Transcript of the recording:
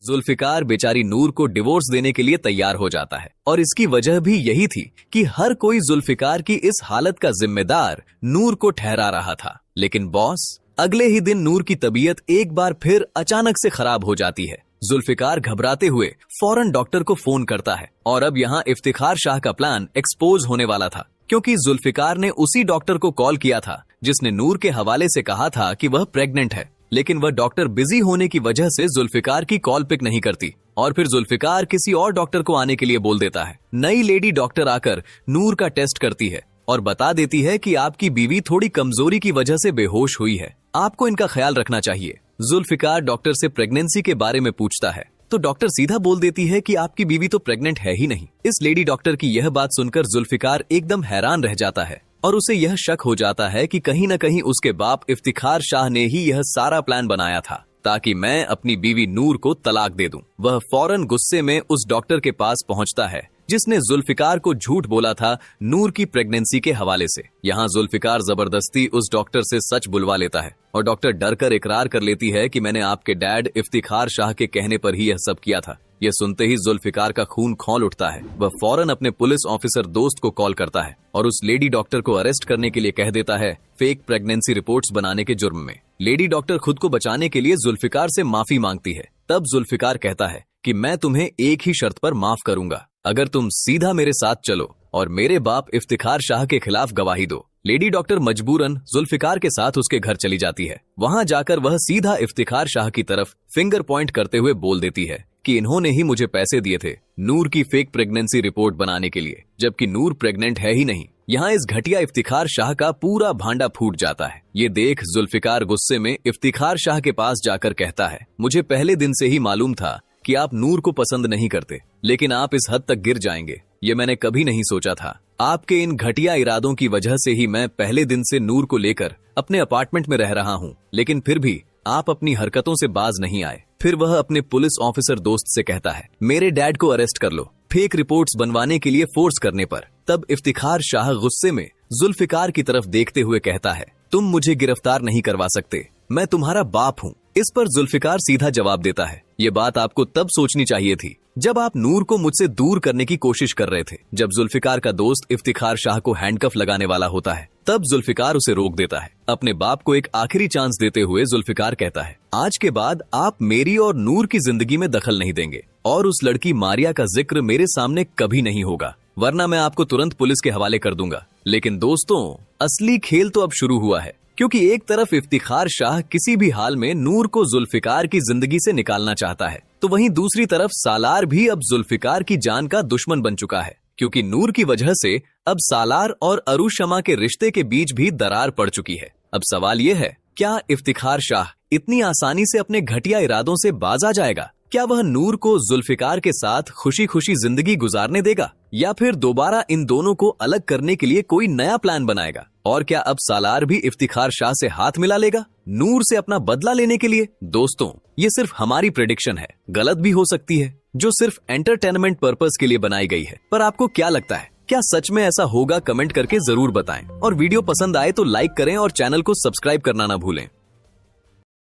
जुल्फिकार बेचारी नूर को डिवोर्स देने के लिए तैयार हो जाता है और इसकी वजह भी यही थी कि हर कोई जुल्फिकार की इस हालत का जिम्मेदार नूर को ठहरा रहा था। लेकिन बॉस, अगले ही दिन नूर की तबीयत एक बार फिर अचानक से खराब हो जाती है। जुल्फिकार घबराते हुए फौरन डॉक्टर को फोन करता है और अब यहाँ इफ्तिखार शाह का प्लान एक्सपोज होने वाला था, क्योंकि जुल्फिकार ने उसी डॉक्टर को कॉल किया था जिसने नूर के हवाले से कहा था कि वह प्रेग्नेंट है। लेकिन वह डॉक्टर बिजी होने की वजह से जुल्फिकार की कॉल पिक नहीं करती और फिर जुल्फिकार किसी और डॉक्टर को आने के लिए बोल देता है। नई लेडी डॉक्टर आकर नूर का टेस्ट करती है और बता देती है कि आपकी बीवी थोड़ी कमजोरी की वजह से बेहोश हुई है, आपको इनका ख्याल रखना चाहिए। जुल्फिकार डॉक्टर से प्रेगनेंसी के बारे में पूछता है तो डॉक्टर सीधा बोल देती है कि आपकी बीवी तो प्रेग्नेंट है ही नहीं। इस लेडी डॉक्टर की यह बात सुनकर जुल्फिकार एकदम हैरान रह जाता है और उसे यह शक हो जाता है कि कहीं न कहीं उसके बाप इफ्तिखार शाह ने ही यह सारा प्लान बनाया था ताकि मैं अपनी बीवी नूर को तलाक दे दूं। वह फौरन गुस्से में उस डॉक्टर के पास पहुंचता है जिसने जुल्फिकार को झूठ बोला था नूर की प्रेगनेंसी के हवाले से। यहाँ जुल्फिकार जबरदस्ती उस डॉक्टर से सच बुलवा लेता है और डॉक्टर डरकर इकरार कर लेती है कि मैंने आपके डैड इफ्तिखार शाह के कहने पर ही यह सब किया था। यह सुनते ही जुल्फिकार का खून खौल उठता है। वह फौरन अपने पुलिस ऑफिसर दोस्त को कॉल करता है और उस लेडी डॉक्टर को अरेस्ट करने के लिए कह देता है फेक प्रेगनेंसी रिपोर्ट्स बनाने के जुर्म में। लेडी डॉक्टर खुद को बचाने के लिए जुल्फिकार से माफी मांगती है। तब जुल्फिकार कहता है कि मैं तुम्हें एक ही शर्त पर माफ करूंगा, अगर तुम सीधा मेरे साथ चलो और मेरे बाप इफ्तिखार शाह के खिलाफ गवाही दो। लेडी डॉक्टर मजबूरन जुल्फिकार के साथ उसके घर चली जाती है। वहां जाकर वह सीधा इफ्तिखार शाह की तरफ फिंगर पॉइंट करते हुए बोल देती है कि इन्होंने ही मुझे पैसे दिए थे नूर की फेक प्रेगनेंसी रिपोर्ट बनाने के लिए, जबकि नूर प्रेग्नेंट है ही नहीं। यहाँ इस घटिया इफ्तिखार शाह का पूरा भांडा फूट जाता है। ये देख जुल्फिकार गुस्से में इफ्तिखार शाह के पास जाकर कहता है मुझे पहले दिन से ही मालूम था कि आप नूर को पसंद नहीं करते, लेकिन आप इस हद तक गिर जाएंगे ये मैंने कभी नहीं सोचा था। आपके इन घटिया इरादों की वजह से ही मैं पहले दिन से नूर को लेकर अपने अपार्टमेंट में रह रहा हूँ, लेकिन फिर भी आप अपनी हरकतों से बाज नहीं आए। फिर वह अपने पुलिस ऑफिसर दोस्त से कहता है मेरे डैड को अरेस्ट कर लो फेक रिपोर्ट्स बनवाने के लिए फोर्स करने पर। तब इफ्तिखार शाह गुस्से में जुल्फिकार की तरफ देखते हुए कहता है तुम मुझे गिरफ्तार नहीं करवा सकते, मैं तुम्हारा बाप हूँ। इस पर जुल्फिकार सीधा जवाब देता है ये बात आपको तब सोचनी चाहिए थी जब आप नूर को मुझसे दूर करने की कोशिश कर रहे थे। जब जुल्फिकार का दोस्त इफ्तिखार शाह को हैंडकफ लगाने वाला होता है तब जुल्फिकार उसे रोक देता है। अपने बाप को एक आखिरी चांस देते हुए जुल्फिकार कहता है आज के बाद आप मेरी और नूर की जिंदगी में दखल नहीं देंगे और उस लड़की मारिया का जिक्र मेरे सामने कभी नहीं होगा, वरना मैं आपको तुरंत पुलिस के हवाले कर दूंगा। लेकिन दोस्तों, असली खेल तो अब शुरू हुआ है, क्योंकि एक तरफ इफ्तिखार शाह किसी भी हाल में नूर को जुल्फिकार की जिंदगी से निकालना चाहता है, तो वहीं दूसरी तरफ सालार भी अब जुल्फिकार की जान का दुश्मन बन चुका है, क्योंकि नूर की वजह से अब सालार और अरुशमा के रिश्ते के बीच भी दरार पड़ चुकी है। अब सवाल ये है, क्या इफ्तिखार शाह इतनी आसानी से अपने घटिया इरादों से बाज आ जाएगा? क्या वह नूर को जुल्फिकार के साथ खुशी खुशी जिंदगी गुजारने देगा या फिर दोबारा इन दोनों को अलग करने के लिए कोई नया प्लान बनाएगा? और क्या अब सालार भी इफ्तिखार शाह से हाथ मिला लेगा नूर से अपना बदला लेने के लिए? दोस्तों, ये सिर्फ हमारी प्रेडिक्शन है, गलत भी हो सकती है, जो सिर्फ एंटरटेनमेंट पर्पस के लिए बनाई गई है। पर आपको क्या लगता है, क्या सच में ऐसा होगा? कमेंट करके जरूर बताएं और वीडियो पसंद आए तो लाइक करें और चैनल को सब्सक्राइब करना ना भूलें।